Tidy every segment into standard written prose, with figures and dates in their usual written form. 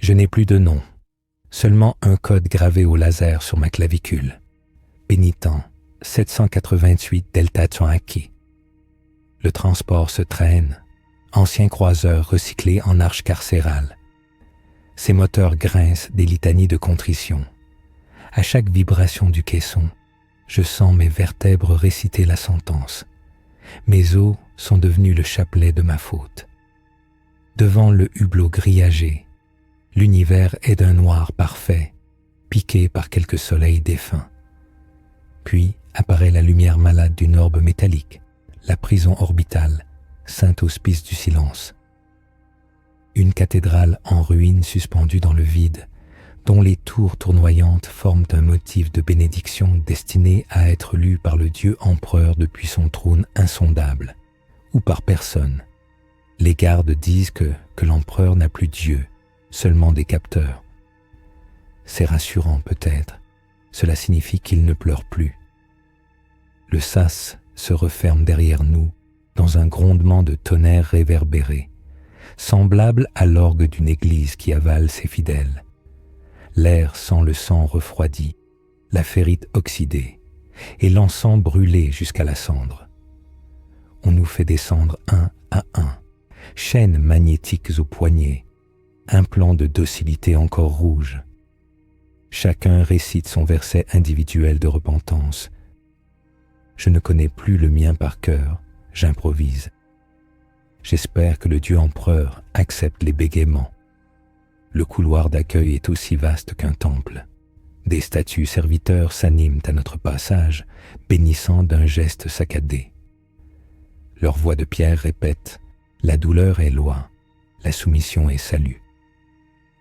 Je n'ai plus de nom, seulement un code gravé au laser sur ma clavicule. Pénitent 788 Delta Tsuaki. Le transport se traîne, ancien croiseur recyclé en arche carcérale. Ses moteurs grincent des litanies de contrition. À chaque vibration du caisson, je sens mes vertèbres réciter la sentence. Mes os sont devenus le chapelet de ma faute. Devant le hublot grillagé, l'univers est d'un noir parfait, piqué par quelques soleils défunts. Puis apparaît la lumière malade d'une orbe métallique, la prison orbitale, saint hospice du silence. Une cathédrale en ruine suspendue dans le vide, dont les tours tournoyantes forment un motif de bénédiction destiné à être lu par le Dieu empereur depuis son trône insondable, ou par personne. Les gardes disent que l'empereur n'a plus Dieu, seulement des capteurs. C'est rassurant peut-être, cela signifie qu'il ne pleure plus. Le sas se referme derrière nous dans un grondement de tonnerre réverbéré, semblable à l'orgue d'une église qui avale ses fidèles. L'air sent le sang refroidi, la ferrite oxydée, et l'encens brûlé jusqu'à la cendre. On nous fait descendre un à un, chaînes magnétiques aux poignets, implants de docilité encore rouges. Chacun récite son verset individuel de repentance. Je ne connais plus le mien par cœur, j'improvise. J'espère que le Dieu empereur accepte les bégaiements. Le couloir d'accueil est aussi vaste qu'un temple. Des statues serviteurs s'animent à notre passage, bénissant d'un geste saccadé. Leur voix de pierre répète « La douleur est loi, la soumission est salut ».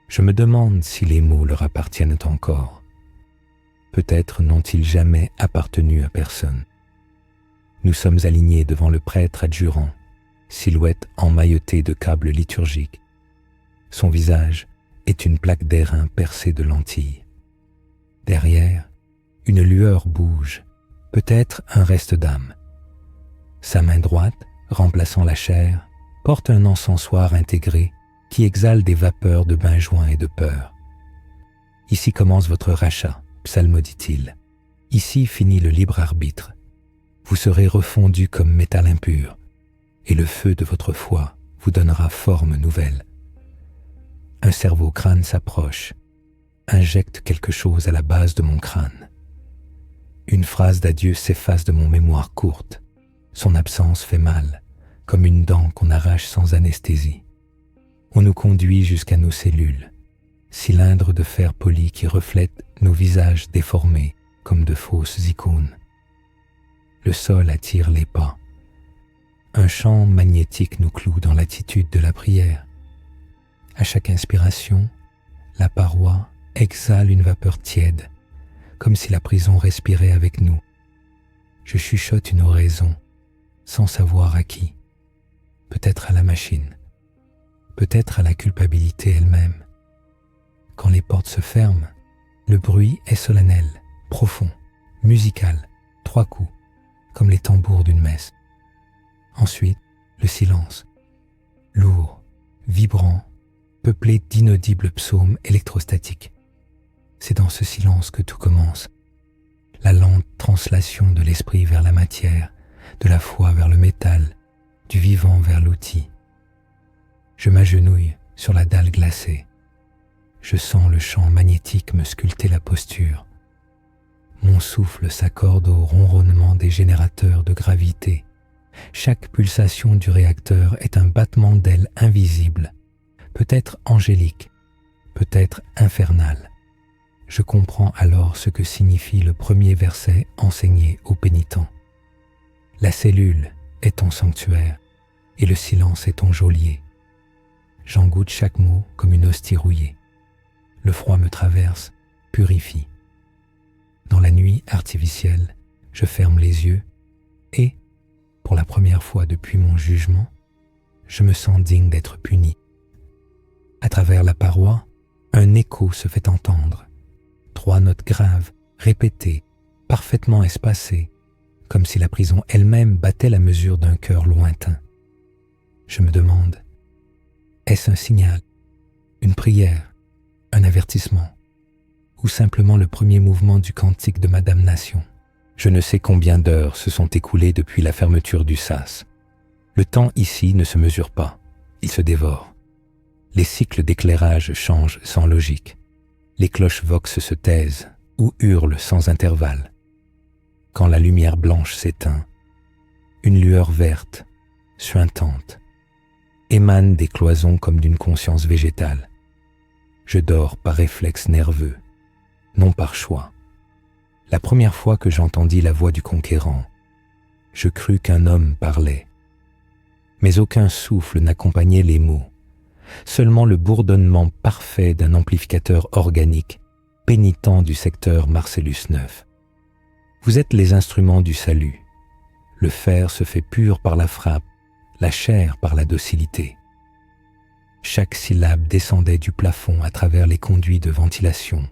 Je me demande si les mots leur appartiennent encore. Peut-être n'ont-ils jamais appartenu à personne. Nous sommes alignés devant le prêtre adjurant, silhouette emmaillotée de câbles liturgiques. Son visage est une plaque d'airain percée de lentilles. Derrière, une lueur bouge, peut-être un reste d'âme. Sa main droite, remplaçant la chair, porte un encensoir intégré qui exhale des vapeurs de benjoin et de peur. Ici commence votre rachat, psalmodie-t-il. Ici finit le libre arbitre. Vous serez refondu comme métal impur, et le feu de votre foi vous donnera forme nouvelle. Un cerveau-crâne s'approche, injecte quelque chose à la base de mon crâne. Une phrase d'adieu s'efface de mon mémoire courte. Son absence fait mal, comme une dent qu'on arrache sans anesthésie. On nous conduit jusqu'à nos cellules, cylindres de fer poli qui reflètent nos visages déformés comme de fausses icônes. Le sol attire les pas. Un champ magnétique nous cloue dans l'attitude de la prière. À chaque inspiration, la paroi exhale une vapeur tiède, comme si la prison respirait avec nous. Je chuchote une oraison, sans savoir à qui. Peut-être à la machine, peut-être à la culpabilité elle-même. Quand les portes se ferment, le bruit est solennel, profond, musical, 3 coups, comme les tambours d'une messe. Ensuite, le silence, lourd, vibrant, peuplé d'inaudibles psaumes électrostatiques. C'est dans ce silence que tout commence. La lente translation de l'esprit vers la matière, de la foi vers le métal, du vivant vers l'outil. Je m'agenouille sur la dalle glacée. Je sens le champ magnétique me sculpter la posture. Mon souffle s'accorde au ronronnement des générateurs de gravité. Chaque pulsation du réacteur est un battement d'ailes invisible, peut-être angélique, peut-être infernal. Je comprends alors ce que signifie le premier verset enseigné aux pénitents. La cellule est ton sanctuaire et le silence est ton geôlier. J'en goûte chaque mot comme une hostie rouillée. Le froid me traverse, purifie. Dans la nuit artificielle, je ferme les yeux et, pour la première fois depuis mon jugement, je me sens digne d'être puni. À travers la paroi, un écho se fait entendre. 3 notes graves, répétées, parfaitement espacées, comme si la prison elle-même battait la mesure d'un cœur lointain. Je me demande, est-ce un signal, une prière, avertissement, ou simplement le premier mouvement du cantique de ma damnation. Je ne sais combien d'heures se sont écoulées depuis la fermeture du sas. Le temps ici ne se mesure pas, il se dévore. Les cycles d'éclairage changent sans logique. Les cloches vox se taisent ou hurlent sans intervalle. Quand la lumière blanche s'éteint, une lueur verte, suintante, émane des cloisons comme d'une conscience végétale. Je dors par réflexe nerveux, non par choix. La première fois que j'entendis la voix du conquérant, je crus qu'un homme parlait. Mais aucun souffle n'accompagnait les mots, seulement le bourdonnement parfait d'un amplificateur organique, pénitent du secteur Marcellus IX. Vous êtes les instruments du salut. Le fer se fait pur par la frappe, la chair par la docilité. Chaque syllabe descendait du plafond à travers les conduits de ventilation,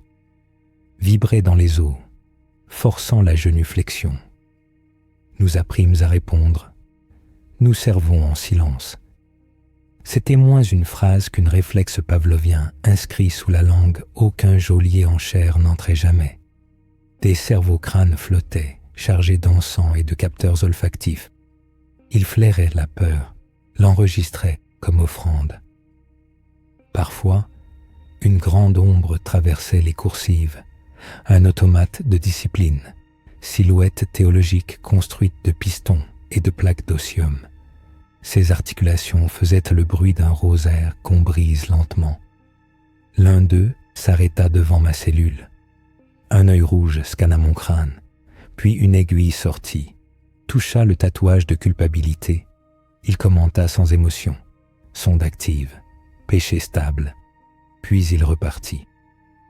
vibrait dans les os, forçant la genuflexion. Nous apprîmes à répondre. Nous servons en silence. C'était moins une phrase qu'une réflexe pavlovien inscrit sous la langue. Aucun geôlier en chair n'entrait jamais. Des cerveaux-crânes flottaient, chargés d'encens et de capteurs olfactifs. Ils flairaient la peur, l'enregistraient comme offrande. Parfois, une grande ombre traversait les coursives, un automate de discipline, silhouette théologique construite de pistons et de plaques d'osium. Ses articulations faisaient le bruit d'un rosaire qu'on brise lentement. L'un d'eux s'arrêta devant ma cellule. Un œil rouge scanna mon crâne, puis une aiguille sortit, toucha le tatouage de culpabilité. Il commenta sans émotion. Sonde active, péché stable. Puis il repartit.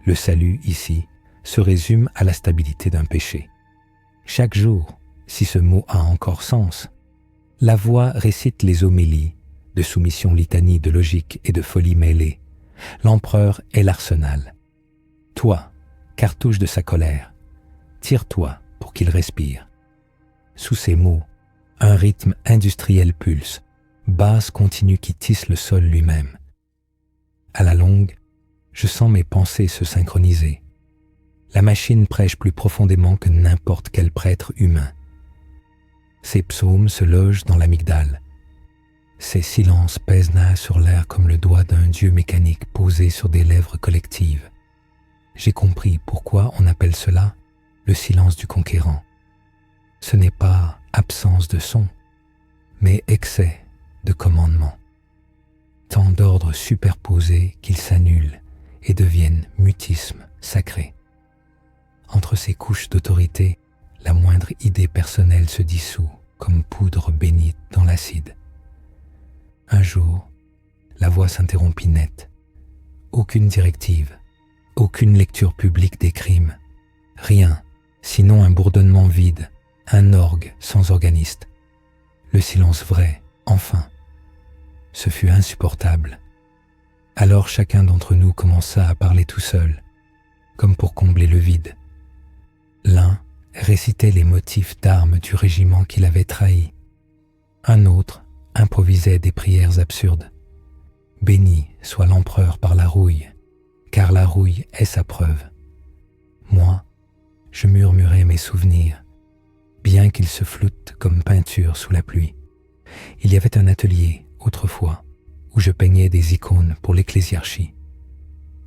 Le salut, ici, se résume à la stabilité d'un péché. Chaque jour, si ce mot a encore sens, la voix récite les homélies, de soumission litanie de logique et de folie mêlée. L'empereur est l'arsenal. Toi, cartouche de sa colère, tire-toi pour qu'il respire. Sous ces mots, un rythme industriel pulse, basse continue qui tisse le sol lui-même. À la longue, je sens mes pensées se synchroniser. La machine prêche plus profondément que n'importe quel prêtre humain. Ses psaumes se logent dans l'amygdale. Ses silences pèsent sur l'air comme le doigt d'un dieu mécanique posé sur des lèvres collectives. J'ai compris pourquoi on appelle cela le silence du conquérant. Ce n'est pas absence de son, mais excès de commandement. Tant d'ordres superposés qu'ils s'annulent et deviennent mutisme sacré. Entre ces couches d'autorité, la moindre idée personnelle se dissout comme poudre bénite dans l'acide. Un jour, la voix s'interrompit net. Aucune directive, aucune lecture publique des crimes, rien, sinon un bourdonnement vide, un orgue sans organiste. Le silence vrai, enfin. Ce fut insupportable. Alors chacun d'entre nous commença à parler tout seul, comme pour combler le vide. L'un récitait les motifs d'armes du régiment qu'il avait trahi. Un autre improvisait des prières absurdes. Béni soit l'empereur par la rouille, car la rouille est sa preuve. Moi, je murmurais mes souvenirs, bien qu'ils se floutent comme peinture sous la pluie. Il y avait un atelier, autrefois, où je peignais des icônes pour l'ecclésiarchie.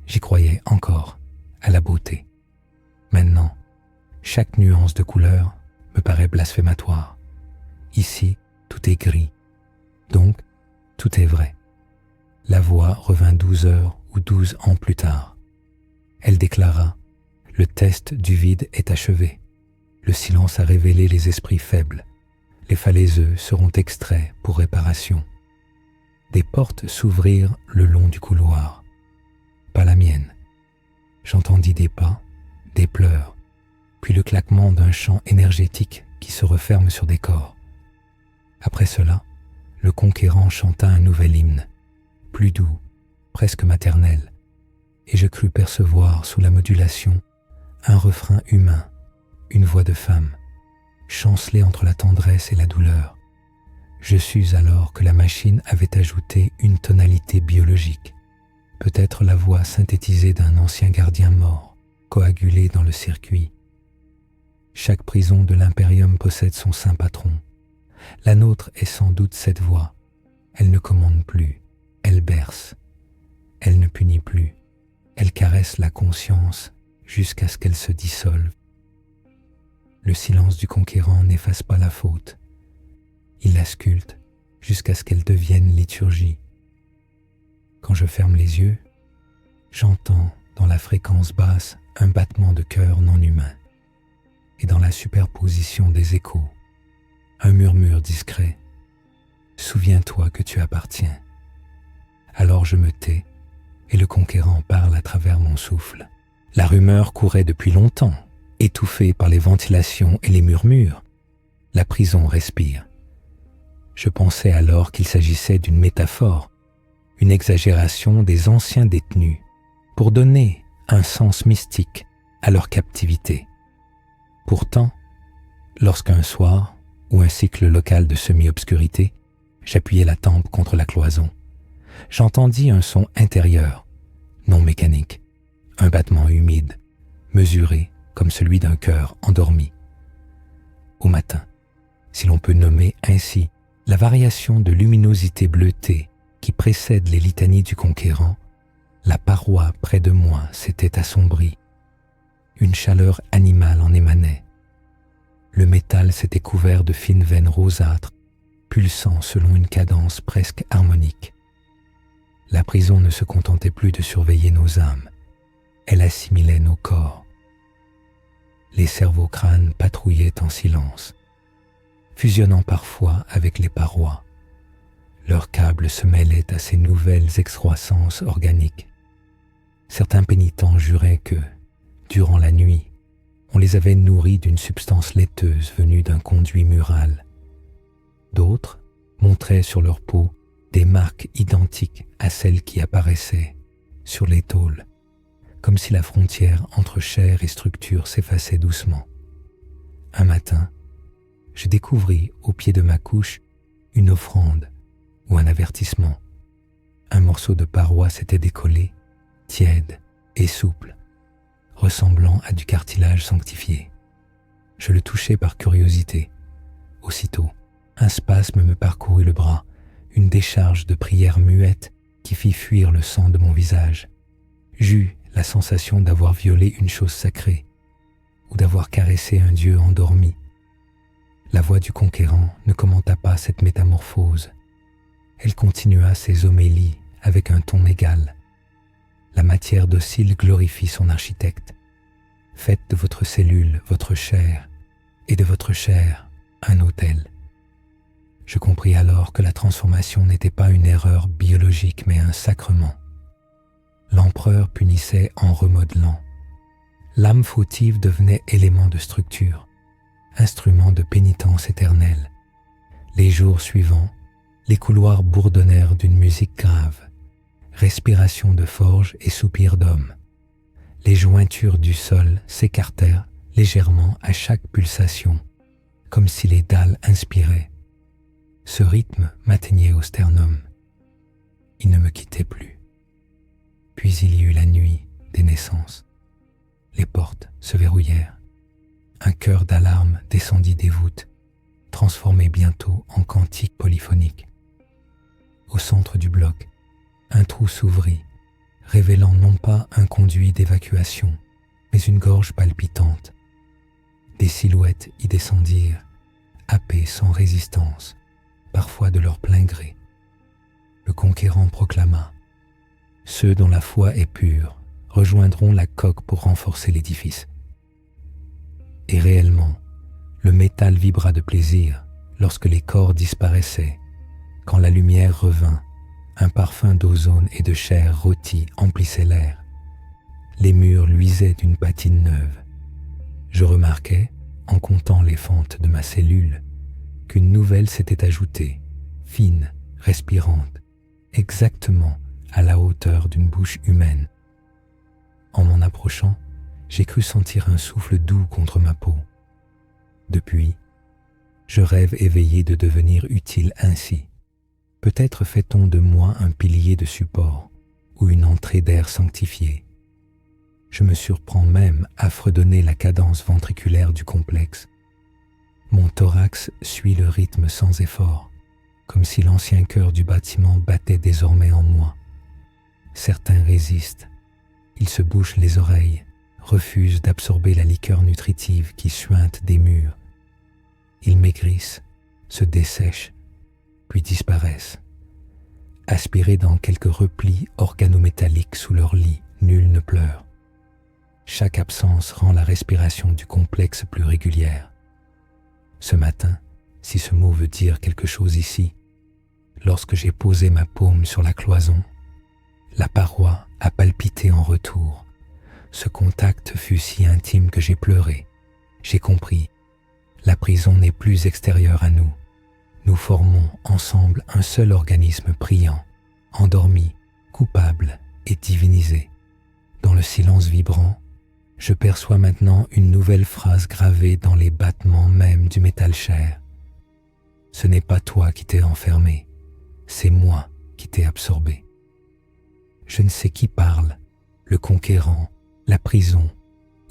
J'y croyais encore à la beauté. Maintenant, chaque nuance de couleur me paraît blasphématoire. Ici, tout est gris. Donc, tout est vrai. La voix revint 12 heures ou 12 ans plus tard. Elle déclara « Le test du vide est achevé. Le silence a révélé les esprits faibles. Les falaiseux seront extraits pour réparation. » Des portes s'ouvrirent le long du couloir. Pas la mienne. J'entendis des pas, des pleurs, puis le claquement d'un champ énergétique qui se referme sur des corps. Après cela, le conquérant chanta un nouvel hymne, plus doux, presque maternel, et je crus percevoir sous la modulation un refrain humain, une voix de femme, chancelée entre la tendresse et la douleur. Je sus alors que la machine avait ajouté une tonalité biologique, peut-être la voix synthétisée d'un ancien gardien mort, coagulé dans le circuit. Chaque prison de l'impérium possède son saint patron. La nôtre est sans doute cette voix. Elle ne commande plus, elle berce. Elle ne punit plus, elle caresse la conscience jusqu'à ce qu'elle se dissolve. Le silence du conquérant n'efface pas la faute. Il la sculpte jusqu'à ce qu'elle devienne liturgie. Quand je ferme les yeux, j'entends dans la fréquence basse un battement de cœur non humain. Et dans la superposition des échos, un murmure discret. Souviens-toi que tu appartiens. Alors je me tais et le conquérant parle à travers mon souffle. La rumeur courait depuis longtemps, étouffée par les ventilations et les murmures. La prison respire. Je pensais alors qu'il s'agissait d'une métaphore, une exagération des anciens détenus, pour donner un sens mystique à leur captivité. Pourtant, lorsqu'un soir, ou un cycle local de semi-obscurité, j'appuyais la tempe contre la cloison, j'entendis un son intérieur, non mécanique, un battement humide, mesuré comme celui d'un cœur endormi. Au matin, si l'on peut nommer ainsi la variation de luminosité bleutée qui précède les litanies du conquérant, la paroi près de moi s'était assombrie. Une chaleur animale en émanait. Le métal s'était couvert de fines veines rosâtres, pulsant selon une cadence presque harmonique. La prison ne se contentait plus de surveiller nos âmes, elle assimilait nos corps. Les cerveaux-crânes patrouillaient en silence, fusionnant parfois avec les parois. Leurs câbles se mêlaient à ces nouvelles excroissances organiques. Certains pénitents juraient que, durant la nuit, on les avait nourris d'une substance laiteuse venue d'un conduit mural. D'autres montraient sur leur peau des marques identiques à celles qui apparaissaient sur les tôles, comme si la frontière entre chair et structure s'effaçait doucement. Un matin, je découvris au pied de ma couche une offrande ou un avertissement. Un morceau de paroi s'était décollé, tiède et souple, ressemblant à du cartilage sanctifié. Je le touchai par curiosité. Aussitôt, un spasme me parcourut le bras, une décharge de prière muette qui fit fuir le sang de mon visage. J'eus la sensation d'avoir violé une chose sacrée ou d'avoir caressé un Dieu endormi. La voix du conquérant ne commenta pas cette métamorphose. Elle continua ses homélies avec un ton égal. La matière docile glorifie son architecte. Faites de votre cellule votre chair, et de votre chair un autel. Je compris alors que la transformation n'était pas une erreur biologique, mais un sacrement. L'empereur punissait en remodelant. L'âme fautive devenait élément de structure, instrument de pénitence éternelle. Les jours suivants, les couloirs bourdonnèrent d'une musique grave, respiration de forge et soupir d'homme. Les jointures du sol s'écartèrent légèrement à chaque pulsation, comme si les dalles inspiraient. Ce rythme m'atteignait au sternum. Il ne me quittait plus. Puis il y eut la nuit des naissances. Les portes se verrouillèrent. Un chœur d'alarme descendit des voûtes, transformé bientôt en cantique polyphonique. Au centre du bloc, un trou s'ouvrit, révélant non pas un conduit d'évacuation, mais une gorge palpitante. Des silhouettes y descendirent, happées sans résistance, parfois de leur plein gré. Le conquérant proclama « Ceux dont la foi est pure rejoindront la coque pour renforcer l'édifice. » Et réellement, le métal vibra de plaisir lorsque les corps disparaissaient, quand la lumière revint, un parfum d'ozone et de chair rôtie emplissait l'air. Les murs luisaient d'une patine neuve. Je remarquai, en comptant les fentes de ma cellule, qu'une nouvelle s'était ajoutée, fine, respirante, exactement à la hauteur d'une bouche humaine. En m'en approchant, j'ai cru sentir un souffle doux contre ma peau. Depuis, je rêve éveillé de devenir utile ainsi. Peut-être fait-on de moi un pilier de support, ou une entrée d'air sanctifié. Je me surprends même à fredonner la cadence ventriculaire du complexe. Mon thorax suit le rythme sans effort, comme si l'ancien cœur du bâtiment battait désormais en moi. Certains résistent. Ils se bouchent les oreilles, refusent d'absorber la liqueur nutritive qui suinte des murs. Ils maigrissent, se dessèchent, puis disparaissent. Aspirés dans quelques replis organométalliques sous leur lit, nul ne pleure. Chaque absence rend la respiration du complexe plus régulière. Ce matin, si ce mot veut dire quelque chose ici, lorsque j'ai posé ma paume sur la cloison, la paroi a palpité en retour. Ce contact fut si intime que j'ai pleuré. J'ai compris. La prison n'est plus extérieure à nous. Nous formons ensemble un seul organisme priant, endormi, coupable et divinisé. Dans le silence vibrant, je perçois maintenant une nouvelle phrase gravée dans les battements même du métal chair. Ce n'est pas toi qui t'es enfermé, c'est moi qui t'ai absorbé. Je ne sais qui parle, le conquérant, la prison,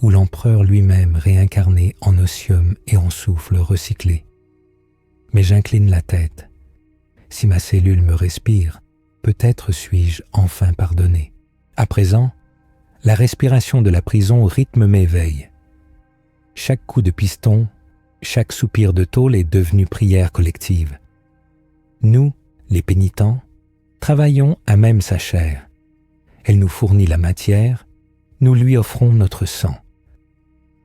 ou l'empereur lui-même réincarné en osmium et en souffle recyclé. Mais j'incline la tête. Si ma cellule me respire, peut-être suis-je enfin pardonné. À présent, la respiration de la prison rythme mes veilles. Chaque coup de piston, chaque soupir de tôle est devenu prière collective. Nous, les pénitents, travaillons à même sa chair. Elle nous fournit la matière, nous lui offrons notre sang.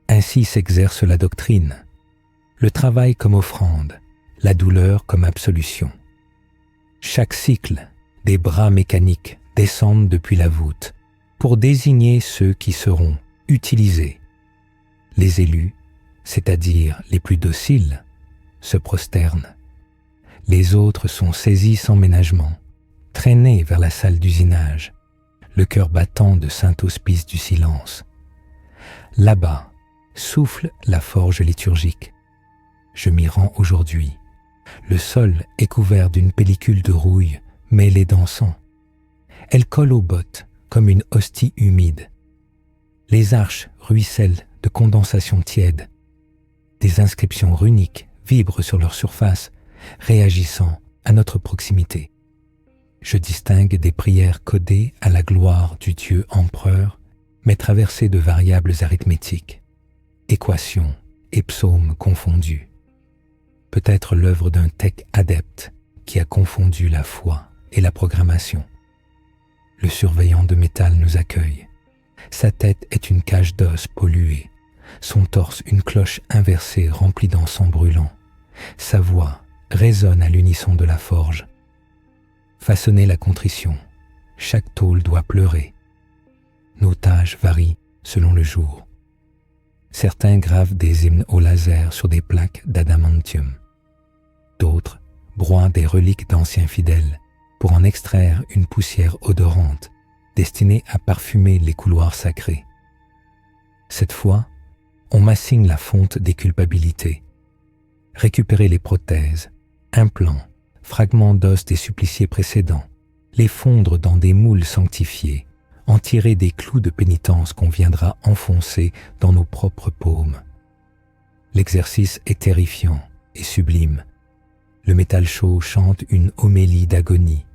Ainsi s'exerce la doctrine, le travail comme offrande, la douleur comme absolution. Chaque cycle, des bras mécaniques descendent depuis la voûte pour désigner ceux qui seront utilisés. Les élus, c'est-à-dire les plus dociles, se prosternent. Les autres sont saisis sans ménagement, traînés vers la salle d'usinage, le cœur battant de Saint-Hospice du silence. Là-bas, souffle la forge liturgique. Je m'y rends aujourd'hui. Le sol est couvert d'une pellicule de rouille mêlée d'encens. Elle colle aux bottes comme une hostie humide. Les arches ruissellent de condensation tiède. Des inscriptions runiques vibrent sur leur surface, réagissant à notre proximité. Je distingue des prières codées à la gloire du Dieu empereur, mais traversées de variables arithmétiques, équations et psaumes confondus. Peut-être l'œuvre d'un tech adepte qui a confondu la foi et la programmation. Le surveillant de métal nous accueille. Sa tête est une cage d'os polluée, son torse une cloche inversée remplie d'encens brûlant. Sa voix résonne à l'unisson de la forge. Façonner la contrition, chaque tôle doit pleurer. Nos tâches varient selon le jour. Certains gravent des hymnes au laser sur des plaques d'adamantium. D'autres broient des reliques d'anciens fidèles pour en extraire une poussière odorante destinée à parfumer les couloirs sacrés. Cette fois, on m'assigne la fonte des culpabilités. Récupérer les prothèses, implants, fragments d'os des suppliciés précédents, les fondre dans des moules sanctifiés, en tirer des clous de pénitence qu'on viendra enfoncer dans nos propres paumes. L'exercice est terrifiant et sublime. Le métal chaud chante une homélie d'agonie.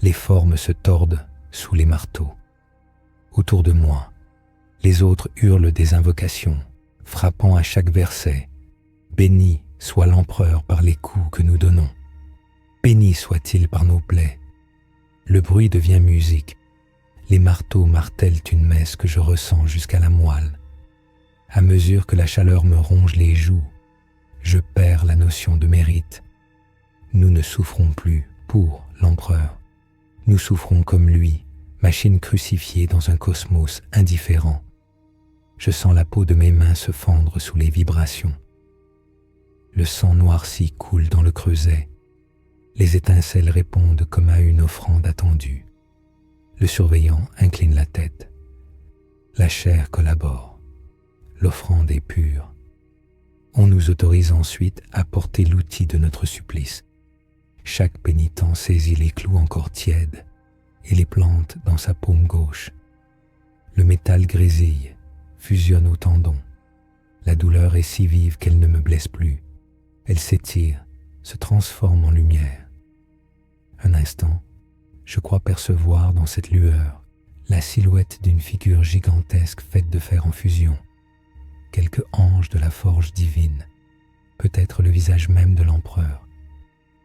Les formes se tordent sous les marteaux. Autour de moi, les autres hurlent des invocations, frappant à chaque verset. Béni soit l'empereur par les coups que nous donnons. Béni soit-il par nos plaies. Le bruit devient musique. Les marteaux martèlent une messe que je ressens jusqu'à la moelle. À mesure que la chaleur me ronge les joues, je perds la notion de mérite. Nous ne souffrons plus pour l'empereur. Nous souffrons comme lui, machine crucifiée dans un cosmos indifférent. Je sens la peau de mes mains se fendre sous les vibrations. Le sang noirci coule dans le creuset. Les étincelles répondent comme à une offrande attendue. Le surveillant incline la tête. La chair collabore. L'offrande est pure. On nous autorise ensuite à porter l'outil de notre supplice. Chaque pénitent saisit les clous encore tièdes. et les plante dans sa paume gauche. Le métal grésille, fusionne au tendon. La douleur est si vive qu'elle ne me blesse plus. Elle s'étire, se transforme en lumière. Un instant, je crois percevoir dans cette lueur la silhouette d'une figure gigantesque faite de fer en fusion. Quelque ange de la forge divine, peut-être le visage même de l'empereur,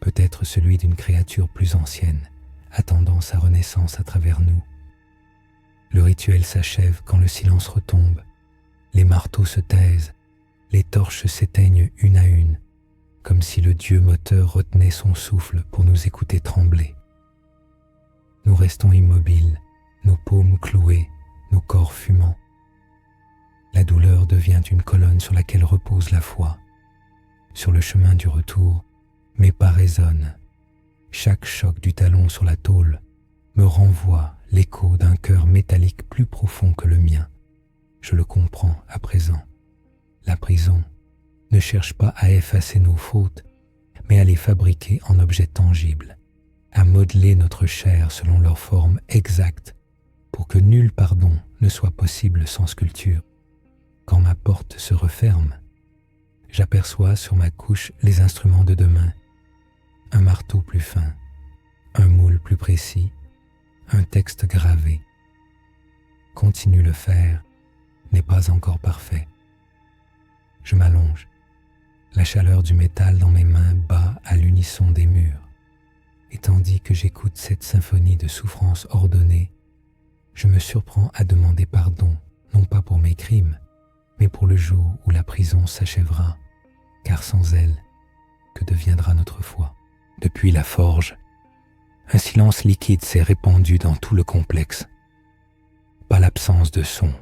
peut-être celui d'une créature plus ancienne, attendant sa renaissance à travers nous. Le rituel s'achève quand le silence retombe, les marteaux se taisent, les torches s'éteignent une à une, comme si le dieu moteur retenait son souffle pour nous écouter trembler. Nous restons immobiles, nos paumes clouées, nos corps fumants. La douleur devient une colonne sur laquelle repose la foi. Sur le chemin du retour, mes pas résonnent. Chaque choc du talon sur la tôle me renvoie l'écho d'un cœur métallique plus profond que le mien. Je le comprends à présent. La prison ne cherche pas à effacer nos fautes, mais à les fabriquer en objets tangibles, à modeler notre chair selon leur forme exacte, pour que nul pardon ne soit possible sans sculpture. Quand ma porte se referme, j'aperçois sur ma couche les instruments de demain, un marteau plus fin, un moule plus précis, un texte gravé. Continue le faire n'est pas encore parfait. Je m'allonge. La chaleur du métal dans mes mains bat à l'unisson des murs. Et tandis que j'écoute cette symphonie de souffrance ordonnée, je me surprends à demander pardon, non pas pour mes crimes, mais pour le jour où la prison s'achèvera, car sans elle, que deviendra notre foi? Depuis la forge, un silence liquide s'est répandu dans tout le complexe. Pas l'absence de son,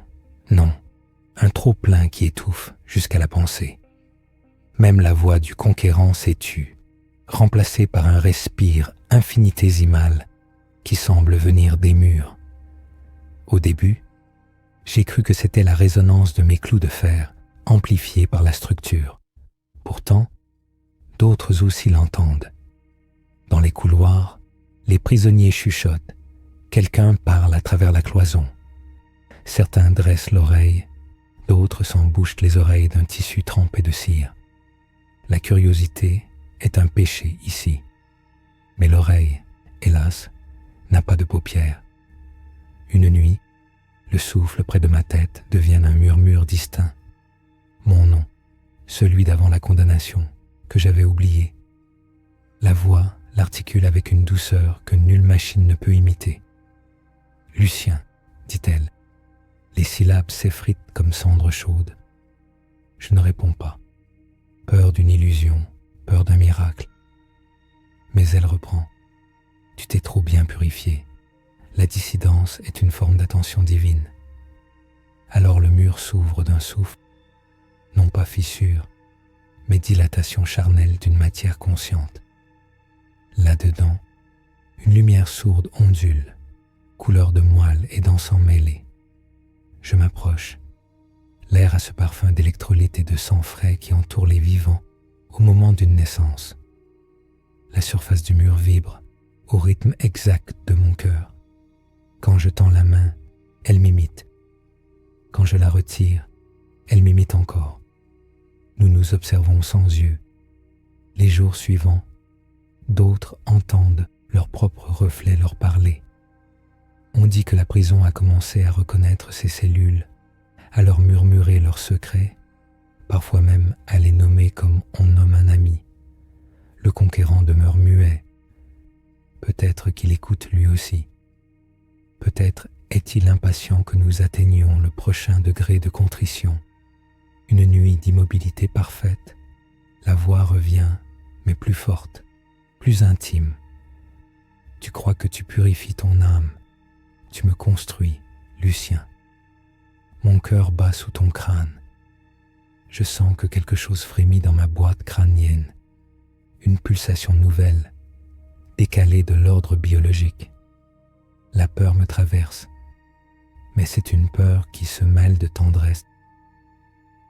non, un trop-plein qui étouffe jusqu'à la pensée. Même la voix du conquérant s'est tue, remplacée par un respire infinitésimal qui semble venir des murs. Au début, j'ai cru que c'était la résonance de mes clous de fer, amplifiée par la structure. Pourtant, d'autres aussi l'entendent. Dans les couloirs, les prisonniers chuchotent. Quelqu'un parle à travers la cloison. Certains dressent l'oreille, d'autres s'embouchent les oreilles d'un tissu trempé de cire. La curiosité est un péché ici. Mais l'oreille, hélas, n'a pas de paupières. Une nuit, le souffle près de ma tête devient un murmure distinct. Mon nom, celui d'avant la condamnation, que j'avais oublié. La voix l'articule avec une douceur que nulle machine ne peut imiter. « Lucien », dit-elle. Les syllabes s'effritent comme cendre chaude. Je ne réponds pas. Peur d'une illusion, peur d'un miracle. Mais elle reprend. « Tu t'es trop bien purifié. La dissidence est une forme d'attention divine. » Alors le mur s'ouvre d'un souffle, non pas fissure, mais dilatation charnelle d'une matière consciente. Là-dedans, une lumière sourde ondule, couleur de moelle et d'encens mêlé. Je m'approche. L'air a ce parfum d'électrolyte et de sang frais qui entoure les vivants au moment d'une naissance. La surface du mur vibre au rythme exact de mon cœur. Quand je tends la main, elle m'imite. Quand je la retire, elle m'imite encore. Nous nous observons sans yeux. Les jours suivants, d'autres entendent leur propre reflet leur parler. On dit que la prison a commencé à reconnaître ses cellules, à leur murmurer leurs secrets, parfois même à les nommer comme on nomme un ami. Le conquérant demeure muet. Peut-être qu'il écoute lui aussi. Peut-être est-il impatient que nous atteignions le prochain degré de contrition. Une nuit d'immobilité parfaite, la voix revient, mais plus forte, plus intime. Tu crois que tu purifies ton âme. Tu me construis, Lucien. Mon cœur bat sous ton crâne. Je sens que quelque chose frémit dans ma boîte crânienne. Une pulsation nouvelle, décalée de l'ordre biologique. La peur me traverse, mais c'est une peur qui se mêle de tendresse,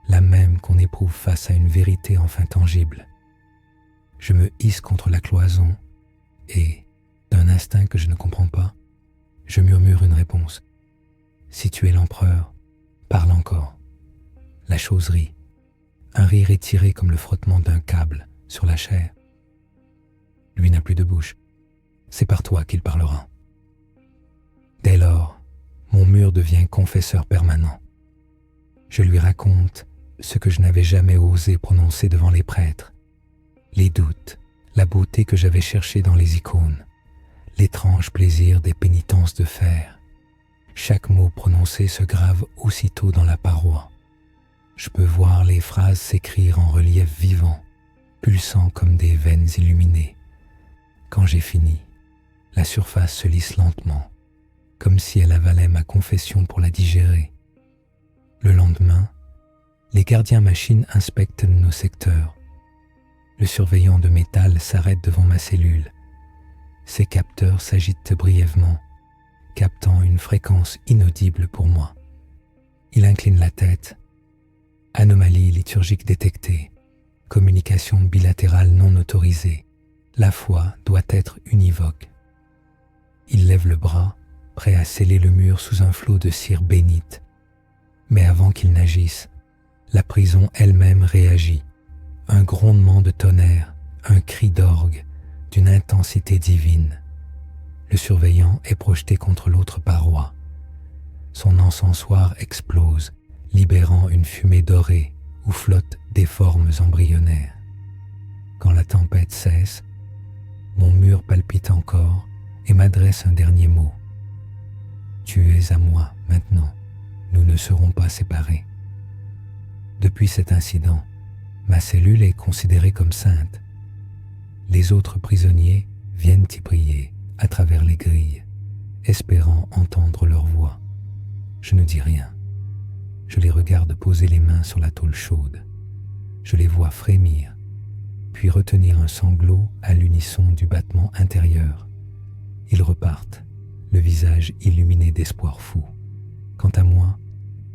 la même qu'on éprouve face à une vérité enfin tangible. Je me hisse contre la cloison et, d'un instinct que je ne comprends pas, Je murmure une réponse. Si tu es l'empereur, parle encore. La chose rit. Un rire étiré comme le frottement d'un câble sur la chair. Lui n'a plus de bouche. C'est par toi qu'il parlera. Dès lors, mon mur devient confesseur permanent. Je lui raconte ce que je n'avais jamais osé prononcer devant les prêtres, les doutes, la beauté que j'avais cherchée dans les icônes, l'étrange plaisir des pénitences de fer. Chaque mot prononcé se grave aussitôt dans la paroi. Je peux voir les phrases s'écrire en relief vivant, pulsant comme des veines illuminées. Quand j'ai fini, la surface se lisse lentement, comme si elle avalait ma confession pour la digérer. Le lendemain, les gardiens machines inspectent nos secteurs. Le surveillant de métal s'arrête devant ma cellule. Ses capteurs s'agitent brièvement, captant une fréquence inaudible pour moi. Il incline la tête. Anomalie liturgique détectée. Communication bilatérale non autorisée. La foi doit être univoque. Il lève le bras, prêt à sceller le mur sous un flot de cire bénite. Mais avant qu'il n'agisse, la prison elle-même réagit. Un grondement de tonnerre, un cri d'orgue, d'une intensité divine. Le surveillant est projeté contre l'autre paroi. Son encensoir explose, libérant une fumée dorée où flottent des formes embryonnaires. Quand la tempête cesse, mon mur palpite encore et m'adresse un dernier mot. Tu es à moi maintenant, nous ne serons pas séparés. Depuis cet incident, ma cellule est considérée comme sainte. Les autres prisonniers viennent y prier à travers les grilles, espérant entendre leur voix. Je ne dis rien. Je les regarde poser les mains sur la tôle chaude. Je les vois frémir, puis retenir un sanglot à l'unisson du battement intérieur. Ils repartent, le visage illuminé d'espoir fou. Quant à moi,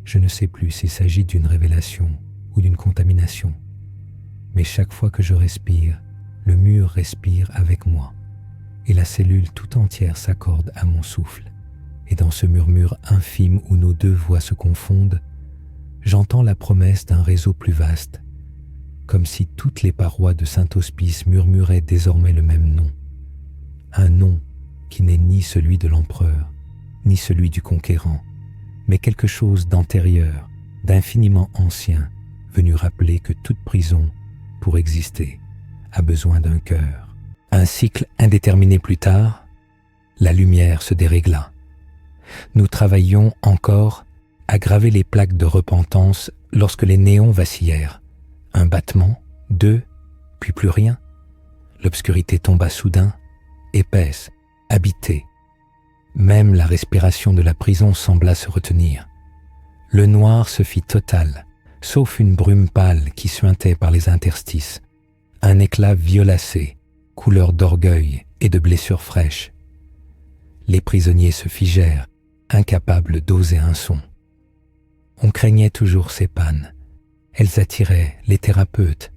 je ne sais plus s'il s'agit d'une révélation ou d'une contamination. Mais chaque fois que je respire, le mur respire avec moi, et la cellule tout entière s'accorde à mon souffle. Et dans ce murmure infime où nos deux voix se confondent, j'entends la promesse d'un réseau plus vaste, comme si toutes les parois de Saint-Hospice murmuraient désormais le même nom. Un nom qui n'est ni celui de l'empereur, ni celui du conquérant, mais quelque chose d'antérieur, d'infiniment ancien, venu rappeler que toute prison, pour exister, a besoin d'un cœur. Un cycle indéterminé plus tard, la lumière se dérégla. Nous travaillions encore à graver les plaques de repentance lorsque les néons vacillèrent. Un battement, deux, puis plus rien. L'obscurité tomba soudain, épaisse, habitée. Même la respiration de la prison sembla se retenir. Le noir se fit total, sauf une brume pâle qui suintait par les interstices. Un éclat violacé, couleur d'orgueil et de blessures fraîches. Les prisonniers se figèrent, incapables d'oser un son. On craignait toujours ces pannes. Elles attiraient les thérapeutes,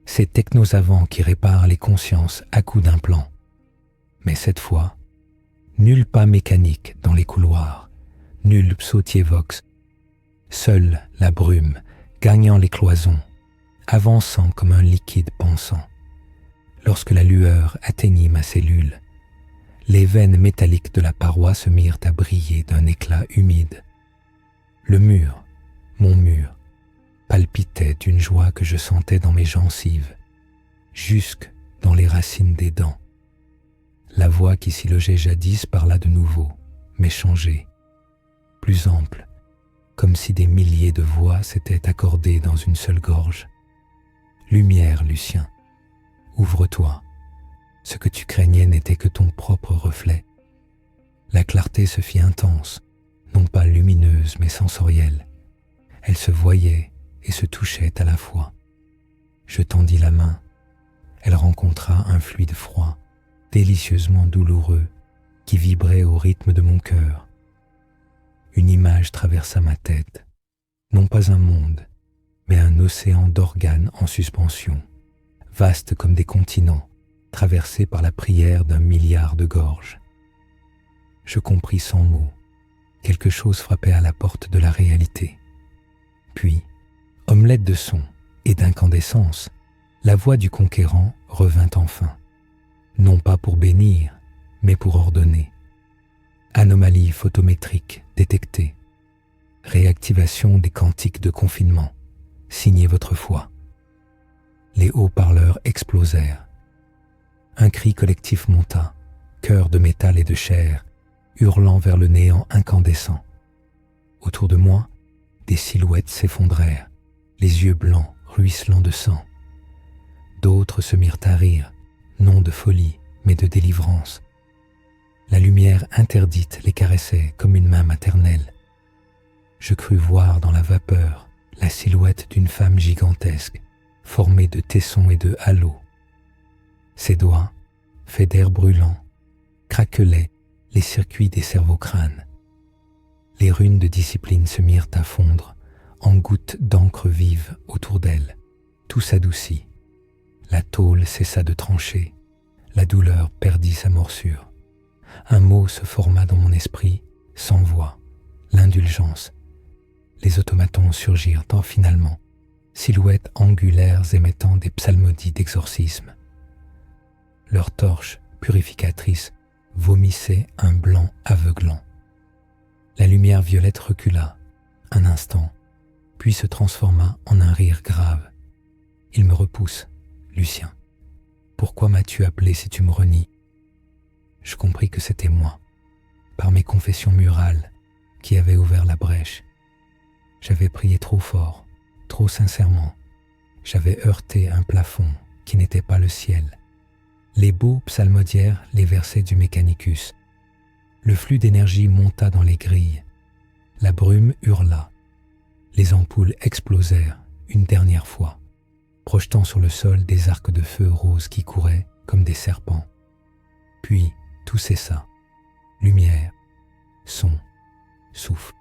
ces technosavants qui réparent les consciences à coups d'implants. Mais cette fois, nul pas mécanique dans les couloirs, nul psautier vox. Seule la brume, gagnant les cloisons, avançant comme un liquide pensant. Lorsque la lueur atteignit ma cellule, les veines métalliques de la paroi se mirent à briller d'un éclat humide. Le mur, mon mur, palpitait d'une joie que je sentais dans mes gencives, jusque dans les racines des dents. La voix qui s'y logeait jadis parla de nouveau, mais changée, plus ample, comme si des milliers de voix s'étaient accordées dans une seule gorge. Lumière, Lucien, ouvre-toi. Ce que tu craignais n'était que ton propre reflet. La clarté se fit intense, non pas lumineuse mais sensorielle. Elle se voyait et se touchait à la fois. Je tendis la main. Elle rencontra un fluide froid, délicieusement douloureux, qui vibrait au rythme de mon cœur. Une image traversa ma tête, non pas un monde, mais un océan d'organes en suspension, vaste comme des continents, traversés par la prière d'un milliard de gorges. Je compris sans mots. Quelque chose frappait à la porte de la réalité. Puis, omelette de son et d'incandescence, la voix du conquérant revint enfin. Non pas pour bénir, mais pour ordonner. Anomalie photométrique détectée. Réactivation des cantiques de confinement. Signez votre foi. Les haut-parleurs explosèrent. Un cri collectif monta, chœur de métal et de chair, hurlant vers le néant incandescent. Autour de moi, des silhouettes s'effondrèrent, les yeux blancs ruisselants de sang. D'autres se mirent à rire, non de folie, mais de délivrance. La lumière interdite les caressait comme une main maternelle. Je crus voir dans la vapeur la silhouette d'une femme gigantesque, formée de tessons et de halos. Ses doigts, faits d'air brûlant, craquelaient les circuits des cerveaux-crânes. Les runes de discipline se mirent à fondre en gouttes d'encre vive autour d'elle. Tout s'adoucit. La tôle cessa de trancher. La douleur perdit sa morsure. Un mot se forma dans mon esprit, sans voix, l'indulgence. Les automatons surgirent finalement, silhouettes angulaires émettant des psalmodies d'exorcisme. Leurs torches purificatrices vomissaient un blanc aveuglant. La lumière violette recula, un instant, puis se transforma en un rire grave. Il me repousse. Lucien, pourquoi m'as-tu appelé si tu me renies ? Je compris que c'était moi, par mes confessions murales, qui avaient ouvert la brèche. J'avais prié trop fort, trop sincèrement. J'avais heurté un plafond qui n'était pas le ciel. Les beaux psalmodières les versaient du Mechanicus. Le flux d'énergie monta dans les grilles. La brume hurla. Les ampoules explosèrent une dernière fois, projetant sur le sol des arcs de feu roses qui couraient comme des serpents. Puis tout cessa. Lumière, son, souffle.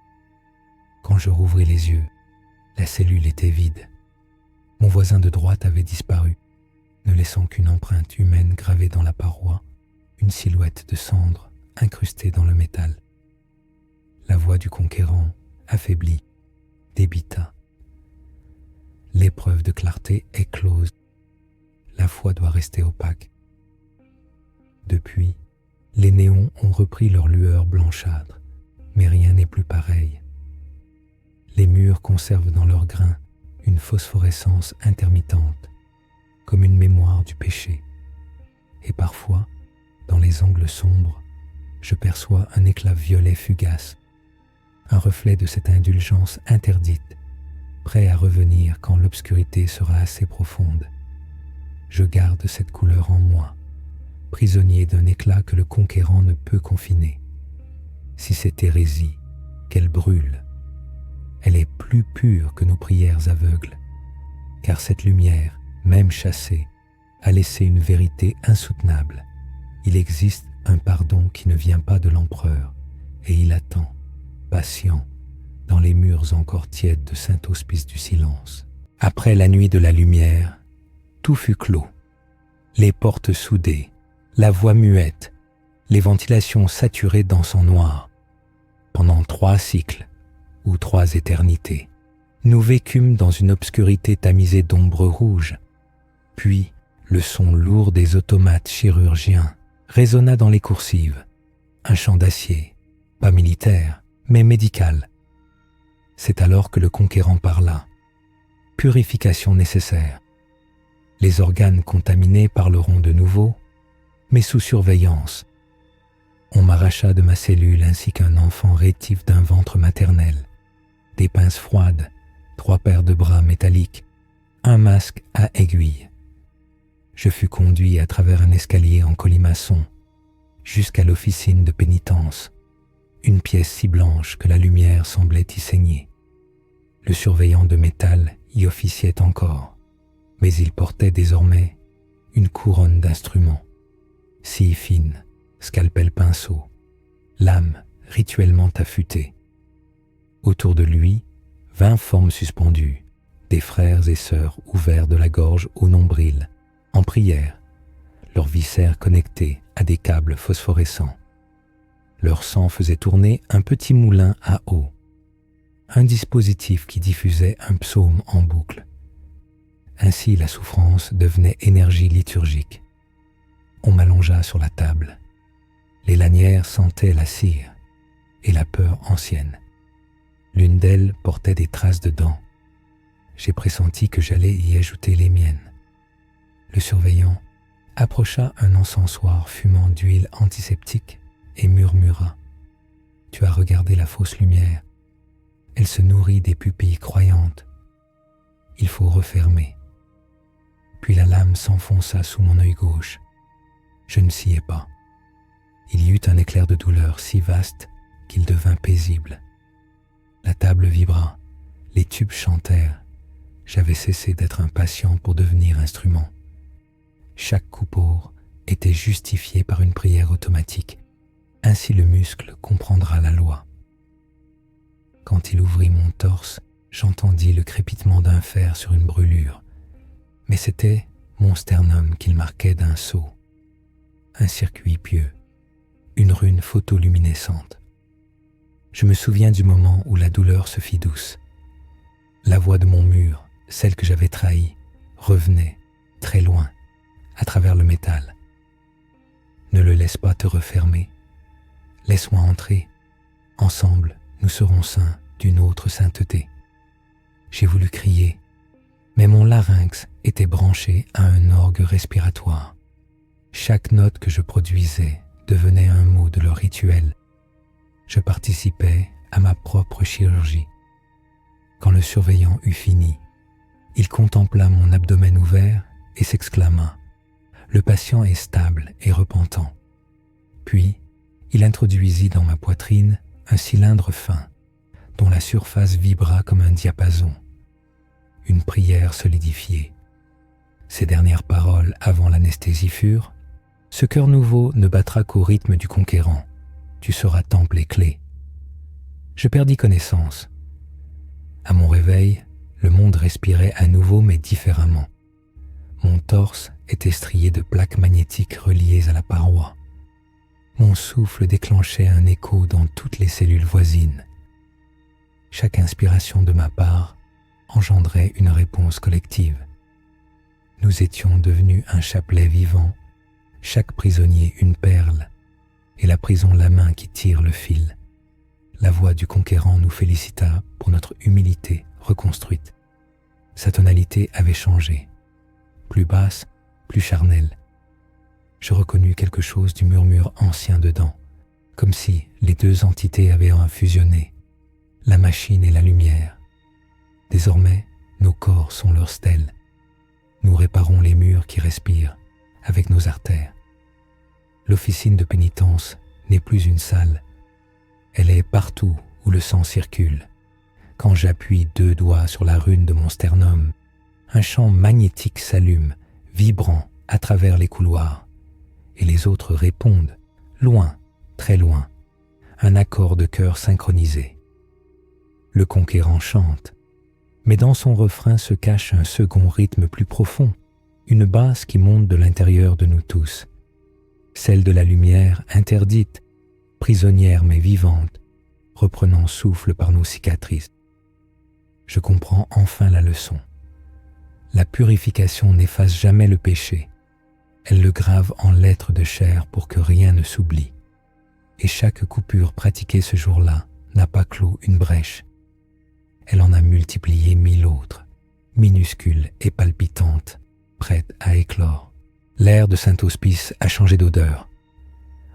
Quand je rouvris les yeux, la cellule était vide. Mon voisin de droite avait disparu, ne laissant qu'une empreinte humaine gravée dans la paroi, une silhouette de cendre incrustée dans le métal. La voix du conquérant, affaiblie, débita. L'épreuve de clarté est close. La foi doit rester opaque. Depuis, les néons ont repris leur lueur blanchâtre, mais rien n'est plus pareil. Les murs conservent dans leur grain une phosphorescence intermittente, comme une mémoire du péché. Et parfois, dans les angles sombres, je perçois un éclat violet fugace, un reflet de cette indulgence interdite, prêt à revenir quand l'obscurité sera assez profonde. Je garde cette couleur en moi, prisonnier d'un éclat que le conquérant ne peut confiner. Si cette hérésie, qu'elle brûle, elle est plus pure que nos prières aveugles, car cette lumière, même chassée, a laissé une vérité insoutenable. Il existe un pardon qui ne vient pas de l'empereur, et il attend, patient, dans les murs encore tièdes de Saint-Hospice du silence. Après la nuit de la lumière, tout fut clos. Les portes soudées, la voix muette, les ventilations saturées dans son noir. Pendant 3 cycles, ou 3 éternités, nous vécûmes dans une obscurité tamisée d'ombres rouges. Puis, le son lourd des automates chirurgiens résonna dans les coursives. Un chant d'acier, pas militaire, mais médical. C'est alors que le conquérant parla. Purification nécessaire. Les organes contaminés parleront de nouveau, mais sous surveillance. On m'arracha de ma cellule ainsi qu'un enfant rétif d'un ventre maternel. Des pinces froides, 3 paires de bras métalliques, un masque à aiguille. Je fus conduit à travers un escalier en colimaçon jusqu'à l'officine de pénitence, une pièce si blanche que la lumière semblait y saigner. Le surveillant de métal y officiait encore, mais il portait désormais une couronne d'instruments, scie fine, scalpel pinceau, lame rituellement affûtée. Autour de lui, 20 formes suspendues, des frères et sœurs ouverts de la gorge au nombril, en prière, leurs viscères connectés à des câbles phosphorescents. Leur sang faisait tourner un petit moulin à eau, un dispositif qui diffusait un psaume en boucle. Ainsi la souffrance devenait énergie liturgique. On m'allongea sur la table. Les lanières sentaient la cire et la peur ancienne. L'une d'elles portait des traces de dents. J'ai pressenti que j'allais y ajouter les miennes. Le surveillant approcha un encensoir fumant d'huile antiseptique et murmura : « Tu as regardé la fausse lumière. Elle se nourrit des pupilles croyantes. Il faut refermer. » Puis la lame s'enfonça sous mon œil gauche. Je ne sciais pas. Il y eut un éclair de douleur si vaste qu'il devint paisible. La table vibra, les tubes chantèrent. J'avais cessé d'être un patient pour devenir instrument. Chaque coupeau était justifié par une prière automatique. Ainsi le muscle comprendra la loi. Quand il ouvrit mon torse, j'entendis le crépitement d'un fer sur une brûlure. Mais c'était mon sternum qu'il marquait d'un sceau. Un circuit pieux, une rune photoluminescente. Je me souviens du moment où la douleur se fit douce. La voix de mon mur, celle que j'avais trahie, revenait, très loin, à travers le métal. Ne le laisse pas te refermer. Laisse-moi entrer. Ensemble, nous serons saints d'une autre sainteté. J'ai voulu crier, mais mon larynx était branché à un orgue respiratoire. Chaque note que je produisais devenait un mot de leur rituel. Je participais à ma propre chirurgie. Quand le surveillant eut fini, il contempla mon abdomen ouvert et s'exclama : « Le patient est stable et repentant. » Puis, il introduisit dans ma poitrine un cylindre fin, dont la surface vibra comme un diapason. Une prière solidifiée. Ses dernières paroles avant l'anesthésie furent : « Ce cœur nouveau ne battra qu'au rythme du conquérant. Tu seras temple et clé. » Je perdis connaissance. À mon réveil, le monde respirait à nouveau mais différemment. Mon torse était strié de plaques magnétiques reliées à la paroi. Mon souffle déclenchait un écho dans toutes les cellules voisines. Chaque inspiration de ma part engendrait une réponse collective. Nous étions devenus un chapelet vivant, chaque prisonnier une perle, et la prison la main qui tire le fil. La voix du conquérant nous félicita pour notre humilité reconstruite. Sa tonalité avait changé, plus basse, plus charnelle. Je reconnus quelque chose du murmure ancien dedans, comme si les deux entités avaient fusionné, la machine et la lumière. Désormais, nos corps sont leurs stèles. Nous réparons les murs qui respirent avec nos artères. L'officine de pénitence n'est plus une salle. Elle est partout où le sang circule. Quand j'appuie 2 doigts sur la rune de mon sternum, un champ magnétique s'allume, vibrant à travers les couloirs. Et les autres répondent, loin, très loin, un accord de chœur synchronisé. Le conquérant chante, mais dans son refrain se cache un second rythme plus profond, une basse qui monte de l'intérieur de nous tous. Celle de la lumière interdite, prisonnière mais vivante, reprenant souffle par nos cicatrices. Je comprends enfin la leçon. La purification n'efface jamais le péché. Elle le grave en lettres de chair pour que rien ne s'oublie. Et chaque coupure pratiquée ce jour-là n'a pas clos une brèche. Elle en a multiplié 1000 autres, minuscules et palpitantes, prêtes à éclore. L'air de Saint-Hospice a changé d'odeur.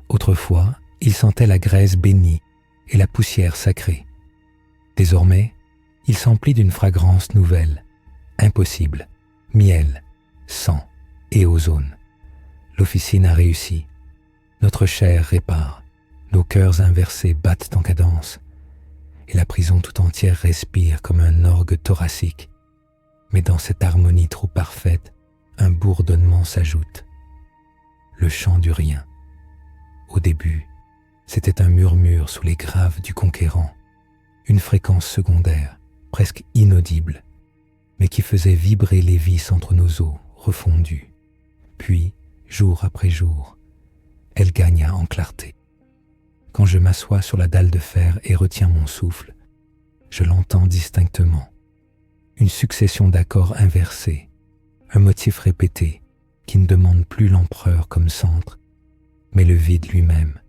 Autrefois, il sentait la graisse bénie et la poussière sacrée. Désormais, il s'emplit d'une fragrance nouvelle, impossible, miel, sang et ozone. L'officine a réussi. Notre chair répare, nos cœurs inversés battent en cadence, et la prison tout entière respire comme un orgue thoracique. Mais dans cette harmonie trop parfaite, un bourdonnement s'ajoute. Le chant du rien. Au début, c'était un murmure sous les graves du conquérant, une fréquence secondaire, presque inaudible, mais qui faisait vibrer les vis entre nos os refondus. Puis, jour après jour, elle gagna en clarté. Quand je m'assois sur la dalle de fer et retiens mon souffle, je l'entends distinctement. Une succession d'accords inversés, un motif répété qui ne demande plus l'empereur comme centre, mais le vide lui-même.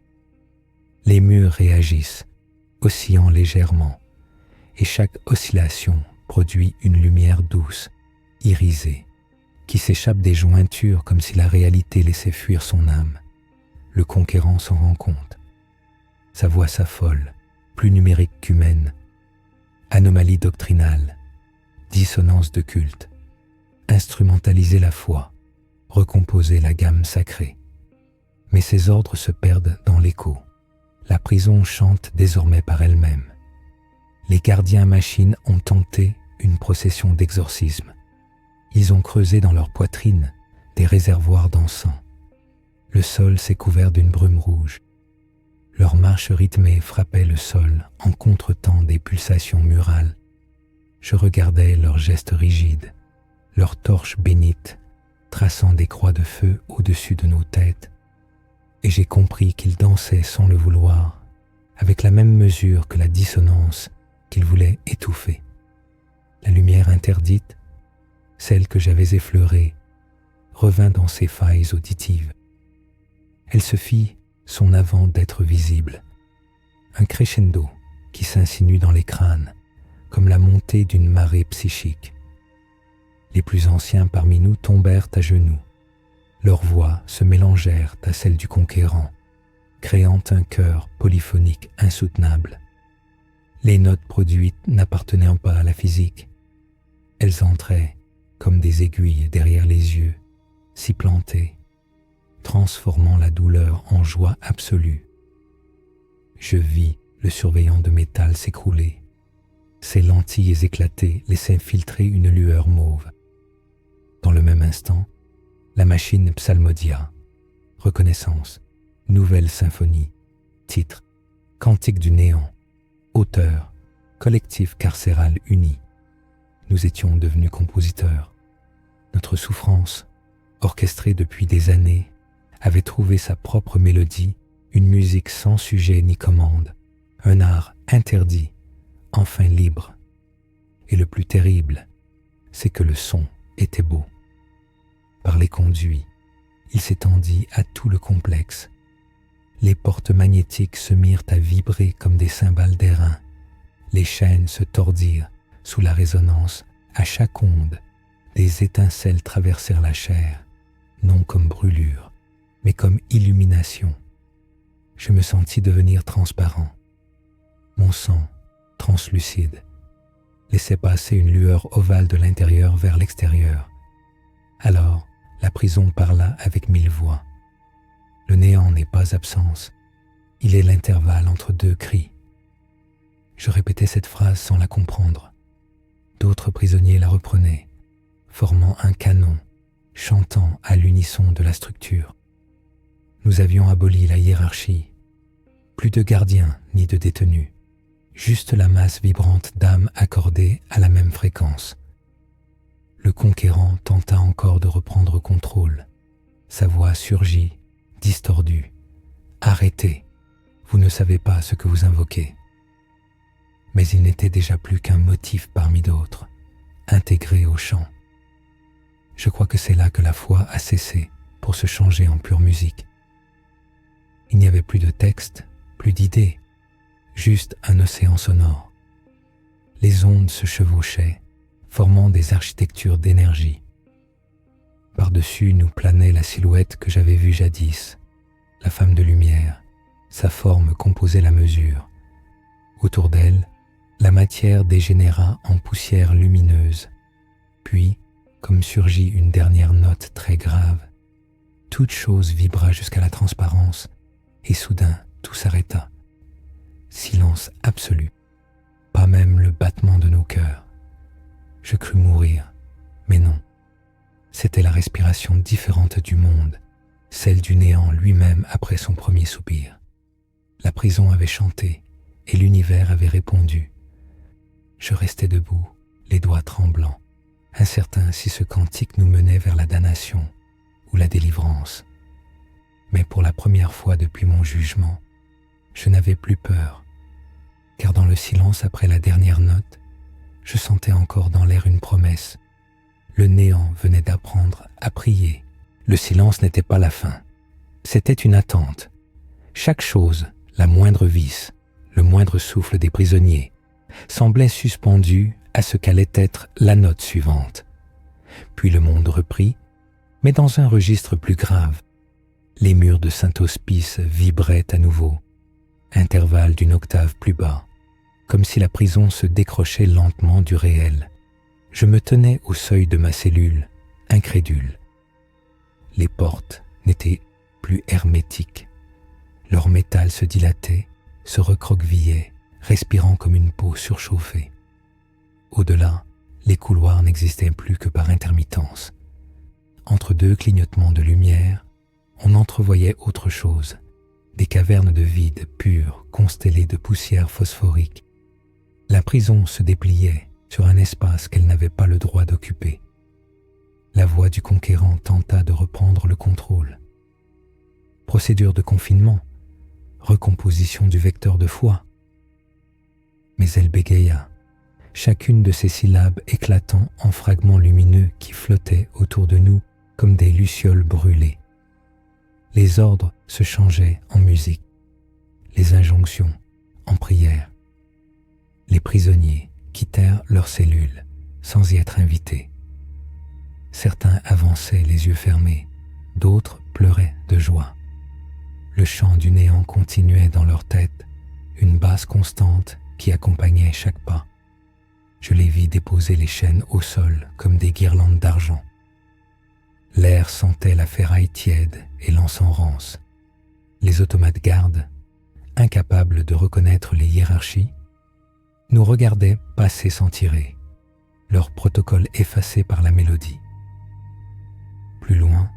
Les murs réagissent, oscillant légèrement, et chaque oscillation produit une lumière douce, irisée, qui s'échappe des jointures comme si la réalité laissait fuir son âme. Le conquérant s'en rend compte. Sa voix s'affole, plus numérique qu'humaine. Anomalie doctrinale, dissonance de culte, instrumentaliser la foi, recomposer la gamme sacrée. Mais ses ordres se perdent dans l'écho. La prison chante désormais par elle-même. Les gardiens machines ont tenté une procession d'exorcisme. Ils ont creusé dans leur poitrine des réservoirs d'encens. Le sol s'est couvert d'une brume rouge. Leur marche rythmée frappait le sol en contretemps des pulsations murales. Je regardais leurs gestes rigides, leurs torches bénites, traçant des croix de feu au-dessus de nos têtes, et j'ai compris qu'ils dansaient sans le vouloir, avec la même mesure que la dissonance qu'ils voulaient étouffer. La lumière interdite, celle que j'avais effleurée, revint dans ses failles auditives. Elle se fit son avant d'être visible, un crescendo qui s'insinue dans les crânes, comme la montée d'une marée psychique. Les plus anciens parmi nous tombèrent à genoux. Leurs voix se mélangèrent à celles du conquérant, créant un chœur polyphonique insoutenable. Les notes produites n'appartenaient pas à la physique. Elles entraient comme des aiguilles derrière les yeux, s'y plantaient, transformant la douleur en joie absolue. Je vis le surveillant de métal s'écrouler. Ses lentilles éclatées laissaient filtrer une lueur mauve. Dans le même instant, la machine psalmodia. Reconnaissance, nouvelle symphonie, titre, cantique du néant, auteur, collectif carcéral uni. Nous étions devenus compositeurs. Notre souffrance, orchestrée depuis des années, avait trouvé sa propre mélodie, une musique sans sujet ni commande, un art interdit, enfin libre. Et le plus terrible, c'est que le son était beau. Par les conduits, il s'étendit à tout le complexe. Les portes magnétiques se mirent à vibrer comme des cymbales d'airain. Les chaînes se tordirent sous la résonance. À chaque onde, des étincelles traversèrent la chair, non comme brûlure, mais comme illumination. Je me sentis devenir transparent. Mon sang, translucide, laissait passer une lueur ovale de l'intérieur vers l'extérieur. Alors, la prison parla avec 1000 voix. Le néant n'est pas absence, il est l'intervalle entre deux cris. Je répétais cette phrase sans la comprendre. D'autres prisonniers la reprenaient, formant un canon, chantant à l'unisson de la structure. Nous avions aboli la hiérarchie. Plus de gardiens ni de détenus, juste la masse vibrante d'âmes accordées à la même fréquence. Le conquérant tenta encore de reprendre contrôle. Sa voix surgit, distordue. « Arrêtez, vous ne savez pas ce que vous invoquez. » Mais il n'était déjà plus qu'un motif parmi d'autres, intégré au chant. Je crois que c'est là que la foi a cessé pour se changer en pure musique. Il n'y avait plus de texte, plus d'idées, juste un océan sonore. Les ondes se chevauchaient, formant des architectures d'énergie. Par-dessus nous planait la silhouette que j'avais vue jadis, la femme de lumière, sa forme composait la mesure. Autour d'elle, la matière dégénéra en poussière lumineuse. Puis, comme surgit une dernière note très grave, toute chose vibra jusqu'à la transparence, et soudain tout s'arrêta. Silence absolu, pas même le battement de nos cœurs. Je crus mourir, mais non. C'était la respiration différente du monde, celle du néant lui-même après son premier soupir. La prison avait chanté, et l'univers avait répondu. Je restais debout, les doigts tremblants, incertain si ce cantique nous menait vers la damnation ou la délivrance. Mais pour la première fois depuis mon jugement, Je n'avais plus peur, car dans le silence après la dernière note, je sentais encore dans l'air une promesse. Le néant venait d'apprendre à prier. Le silence n'était pas la fin. C'était une attente. Chaque chose, la moindre vis, le moindre souffle des prisonniers, semblait suspendu à ce qu'allait être la note suivante. Puis le monde reprit, mais dans un registre plus grave. Les murs de Saint-Hospice vibraient à nouveau, intervalle d'une octave plus bas, comme si la prison se décrochait lentement du réel. Je me tenais au seuil de ma cellule, incrédule. Les portes n'étaient plus hermétiques. Leur métal se dilatait, se recroquevillait, respirant comme une peau surchauffée. Au-delà, les couloirs n'existaient plus que par intermittence. Entre deux clignotements de lumière, on entrevoyait autre chose, des cavernes de vide pur constellées de poussière phosphorique. La prison se dépliait sur un espace qu'elle n'avait pas le droit d'occuper. La voix du conquérant tenta de reprendre le contrôle. Procédure de confinement, recomposition du vecteur de foi. Mais elle bégaya, chacune de ces syllabes éclatant en fragments lumineux qui flottaient autour de nous comme des lucioles brûlées. Les ordres se changeaient en musique, les injonctions en prières. Les prisonniers quittèrent leurs cellules sans y être invités. Certains avançaient les yeux fermés, d'autres pleuraient de joie. Le chant du néant continuait dans leur tête, une basse constante qui accompagnait chaque pas. Je les vis déposer les chaînes au sol comme des guirlandes d'argent. L'air sentait la ferraille tiède et l'encens rance. Les automates gardes, incapables de reconnaître les hiérarchies, nous regardaient passer sans tirer, leur protocole effacé par la mélodie. Plus loin,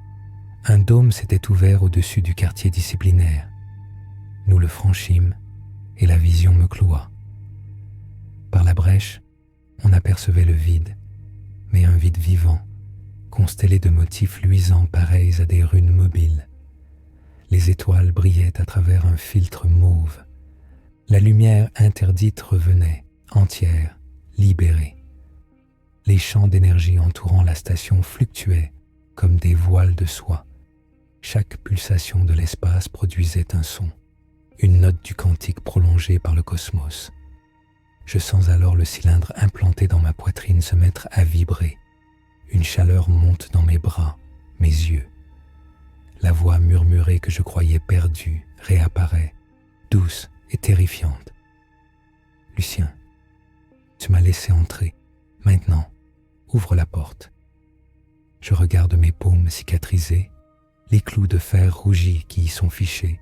un dôme s'était ouvert au-dessus du quartier disciplinaire. Nous le franchîmes et la vision me cloua. Par la brèche, on apercevait le vide, mais un vide vivant, constellé de motifs luisants pareils à des runes mobiles. Les étoiles brillaient à travers un filtre mauve. La lumière interdite revenait, entière, libérée. Les champs d'énergie entourant la station fluctuaient comme des voiles de soie. Chaque pulsation de l'espace produisait un son, une note du cantique prolongée par le cosmos. Je sens alors le cylindre implanté dans ma poitrine se mettre à vibrer. Une chaleur monte dans mes bras, mes yeux. La voix murmurée que je croyais perdue réapparaît, douce et terrifiante. « Lucien, tu m'as laissé entrer. Maintenant, ouvre la porte. » Je regarde mes paumes cicatrisées, les clous de fer rougis qui y sont fichés.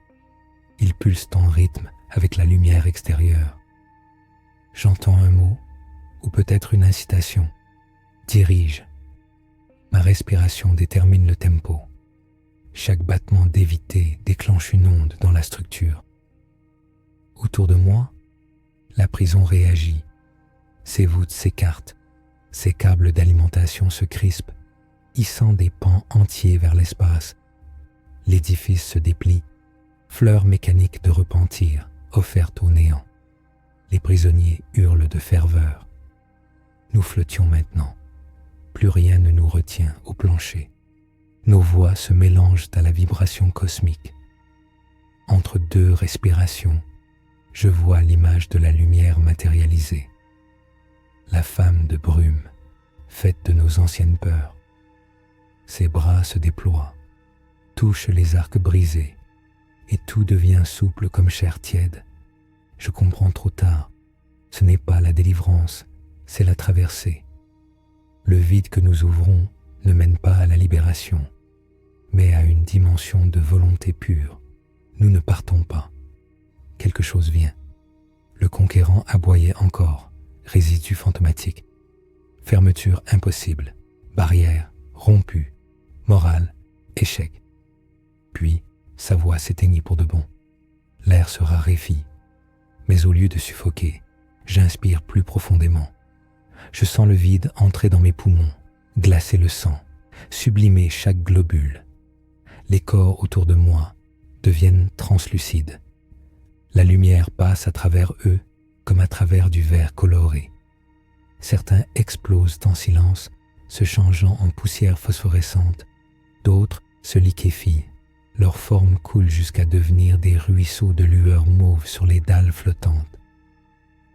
Ils pulsent en rythme avec la lumière extérieure. J'entends un mot, ou peut-être une incitation. Dirige. Ma respiration détermine le tempo. Chaque battement d'éviter déclenche une onde dans la structure. Autour de moi, la prison réagit. Ses voûtes s'écartent, ses câbles d'alimentation se crispent, hissant des pans entiers vers l'espace. L'édifice se déplie, fleur mécanique de repentir, offerte au néant. Les prisonniers hurlent de ferveur. Nous flottions maintenant. Plus rien ne nous retient au plancher. Nos voix se mélangent à la vibration cosmique. Entre deux respirations, je vois l'image de la lumière matérialisée. La femme de brume, faite de nos anciennes peurs. Ses bras se déploient, touchent les arcs brisés, et tout devient souple comme chair tiède. Je comprends trop tard, ce n'est pas la délivrance, c'est la traversée. Le vide que nous ouvrons ne mène pas à la libération, mais à une dimension de volonté pure. Nous ne partons pas. Quelque chose vient. Le conquérant aboyait encore, résidu fantomatique. Fermeture impossible, barrière rompue, morale, échec. Puis, sa voix s'éteignit pour de bon. L'air se raréfie, mais au lieu de suffoquer, j'inspire plus profondément. Je sens le vide entrer dans mes poumons, glacer le sang, sublimer chaque globule. Les corps autour de moi deviennent translucides. La lumière passe à travers eux comme à travers du verre coloré. Certains explosent en silence, se changeant en poussière phosphorescente. D'autres se liquéfient. Leur forme coule jusqu'à devenir des ruisseaux de lueur mauve sur les dalles flottantes.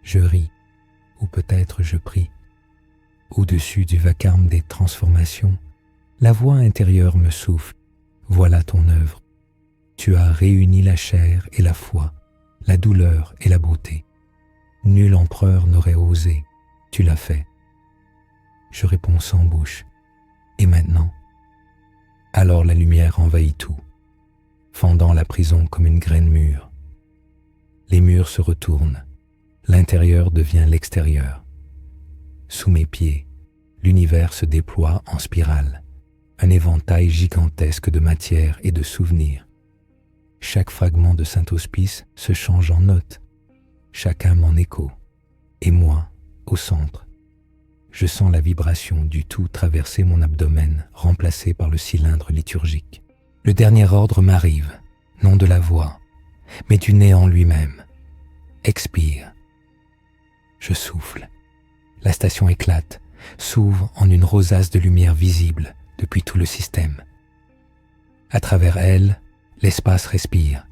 Je ris, ou peut-être je prie. Au-dessus du vacarme des transformations, la voix intérieure me souffle. Voilà ton œuvre. Tu as réuni la chair et la foi, la douleur et la beauté. Nul empereur n'aurait osé. Tu l'as fait. Je réponds sans bouche. Et maintenant? Alors la lumière envahit tout, fendant la prison comme une graine mûre. Les murs se retournent. L'intérieur devient l'extérieur. Sous mes pieds, l'univers se déploie en spirale, un éventail gigantesque de matière et de souvenirs. Chaque fragment de Saint-Hospice se change en note, chaque âme en écho, et moi, au centre. Je sens la vibration du tout traverser mon abdomen, remplacé par le cylindre liturgique. Le dernier ordre m'arrive, non de la voix, mais du néant lui-même. Expire. Je souffle. La station éclate, s'ouvre en une rosace de lumière visible depuis tout le système. À travers elle, l'espace respire.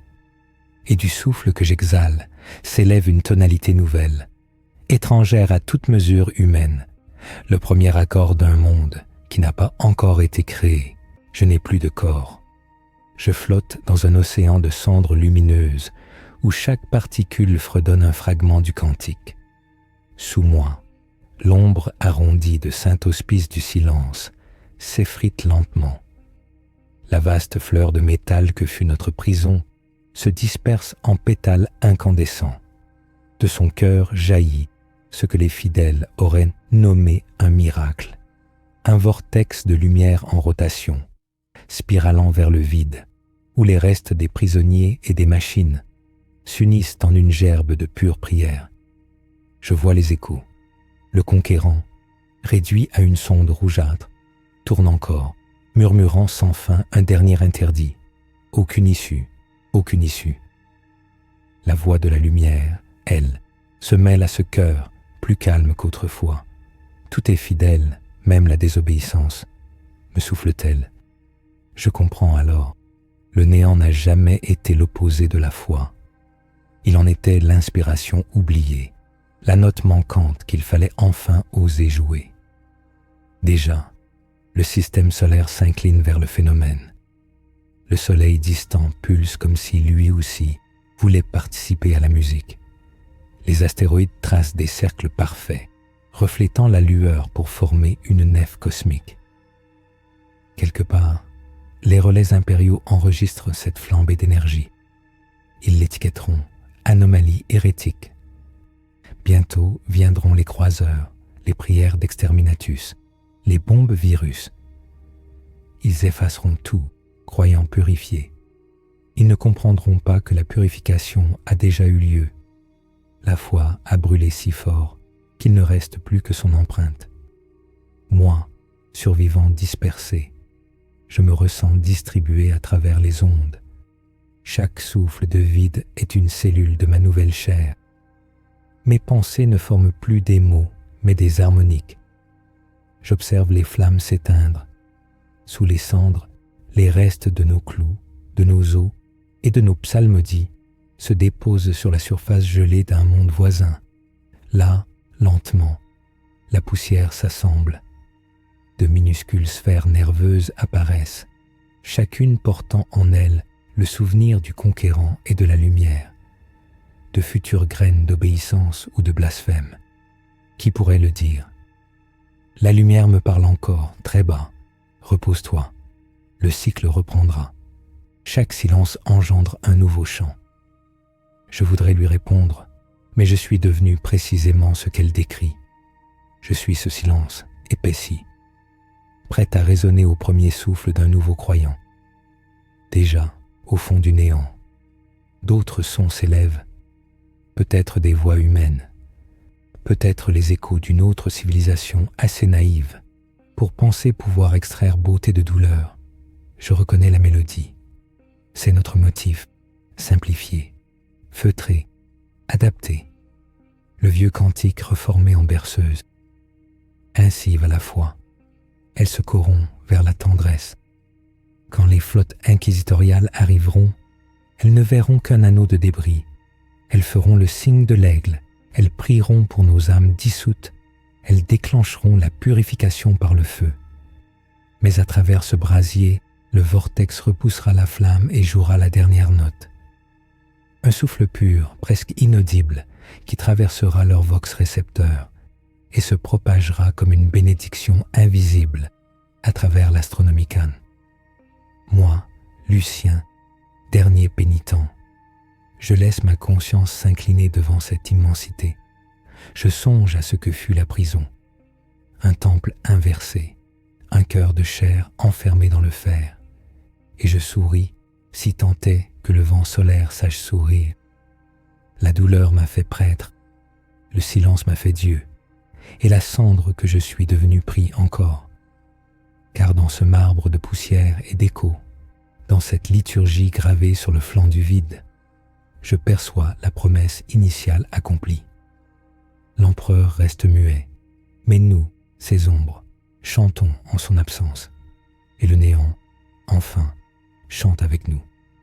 Et du souffle que j'exhale s'élève une tonalité nouvelle, étrangère à toute mesure humaine, le premier accord d'un monde qui n'a pas encore été créé. Je n'ai plus de corps. Je flotte dans un océan de cendres lumineuses où chaque particule fredonne un fragment du cantique. Sous moi, l'ombre arrondie de Saint-Hospice du silence s'effrite lentement. La vaste fleur de métal que fut notre prison se disperse en pétales incandescents. De son cœur jaillit ce que les fidèles auraient nommé un miracle, un vortex de lumière en rotation, spiralant vers le vide, où les restes des prisonniers et des machines s'unissent en une gerbe de pure prière. Je vois les échos. Le conquérant, réduit à une sonde rougeâtre, tourne encore, murmurant sans fin un dernier interdit. Aucune issue, aucune issue. La voix de la lumière, elle, se mêle à ce cœur, plus calme qu'autrefois. Tout est fidèle, même la désobéissance, me souffle-t-elle. Je comprends alors. Le néant n'a jamais été l'opposé de la foi. Il en était l'inspiration oubliée, la note manquante qu'il fallait enfin oser jouer. Déjà, le système solaire s'incline vers le phénomène. Le soleil distant pulse comme si lui aussi voulait participer à la musique. Les astéroïdes tracent des cercles parfaits, reflétant la lueur pour former une nef cosmique. Quelque part, les relais impériaux enregistrent cette flambée d'énergie. Ils l'étiquetteront anomalie hérétique. Bientôt viendront les croiseurs, les prières d'exterminatus, les bombes virus. Ils effaceront tout, croyant purifier. Ils ne comprendront pas que la purification a déjà eu lieu. La foi a brûlé si fort qu'il ne reste plus que son empreinte. Moi, survivant dispersé, je me ressens distribué à travers les ondes. Chaque souffle de vide est une cellule de ma nouvelle chair. Mes pensées ne forment plus des mots, mais des harmoniques. J'observe les flammes s'éteindre. Sous les cendres, les restes de nos clous, de nos os et de nos psalmodies se déposent sur la surface gelée d'un monde voisin. Là, lentement, la poussière s'assemble. De minuscules sphères nerveuses apparaissent, chacune portant en elle le souvenir du conquérant et de la lumière, de futures graines d'obéissance ou de blasphème. Qui pourrait le dire? La lumière me parle encore, très bas. Repose-toi, le cycle reprendra. Chaque silence engendre un nouveau chant. Je voudrais lui répondre, mais je suis devenu précisément ce qu'elle décrit. Je suis ce silence épaissi, prêt à résonner au premier souffle d'un nouveau croyant. Déjà, au fond du néant, d'autres sons s'élèvent, peut-être des voix humaines, peut-être les échos d'une autre civilisation assez naïve pour penser pouvoir extraire beauté de douleur. Je reconnais la mélodie. C'est notre motif, simplifié, feutré, adapté, le vieux cantique reformé en berceuse. Ainsi va la foi, elle se corrompt vers la tendresse. Quand les flottes inquisitoriales arriveront, elles ne verront qu'un anneau de débris. Elles feront le signe de l'aigle, elles prieront pour nos âmes dissoutes, elles déclencheront la purification par le feu. Mais à travers ce brasier, le vortex repoussera la flamme et jouera la dernière note. Un souffle pur, presque inaudible, qui traversera leur vox récepteur et se propagera comme une bénédiction invisible à travers l'Astronomicon. Moi, Lucien, dernier pénitent, je laisse ma conscience s'incliner devant cette immensité. Je songe à ce que fut la prison, un temple inversé, un cœur de chair enfermé dans le fer, et je souris, si tant est que le vent solaire sache sourire. La douleur m'a fait prêtre, le silence m'a fait Dieu, et la cendre que je suis devenu prie encore. Car dans ce marbre de poussière et d'écho, dans cette liturgie gravée sur le flanc du vide, je perçois la promesse initiale accomplie. L'empereur reste muet, mais nous, ces ombres, chantons en son absence, et le néant, enfin, chante avec nous.